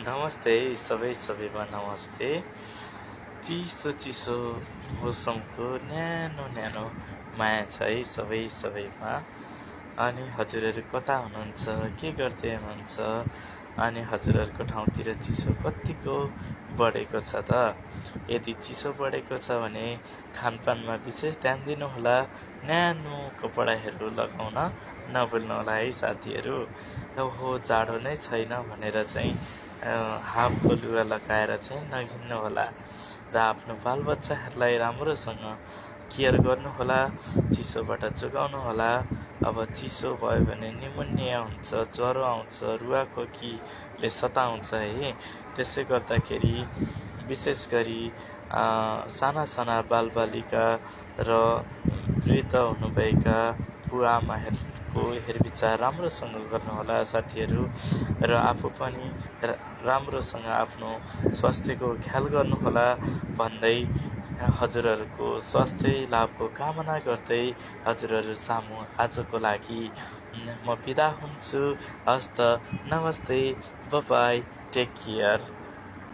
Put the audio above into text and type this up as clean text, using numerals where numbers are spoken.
नमस्ते सबैमा नमस्ते। चिसो चिसो मौसमको न्यानो न्यानो माया छ है सबैमा। अनि हजुरहरू कता हुनुहुन्छ, के गर्दै हुनुहुन्छ? अनि हजुरहरूको ठाउँतिर चिसो कतिको बढेको छ त? यदि चिसो बढेको छ भने खानपानमा विशेष ध्यान दिनुहोला। न्यानो कपडाहरू लगाउन नभुल्नु होला है साथीहरू। हो जाडो नै छैन भनेर चाहिँ हाफको लुगा लगाएर चाहिँ नहिँड्नु होला र आफ्नो बालबच्चाहरूलाई राम्रोसँग केयर गर्नुहोला, चिसोबाट जोगाउनु होला। अब चिसो भयो भने निमोनिया हुन्छ, ज्वरो आउँछ, रुवाखोकीले सताउँछ है। त्यसै गर्दाखेरि विशेष गरी साना बालबालिका र वृद्ध हुनुभएका बुवा आमाहरूको हेरविचार राम्रोसँग गर्नुहोला साथीहरू। र आफू पनि राम्रोसँग आफ्नो स्वास्थ्यको ख्याल गर्नुहोला भन्दै हजुरहरूको स्वास्थ्य लाभको कामना गर्दै हजुरहरू सामु आजको लागि म बिदा हुन्छु। हस्त नमस्ते, बाइ, टेक केयर।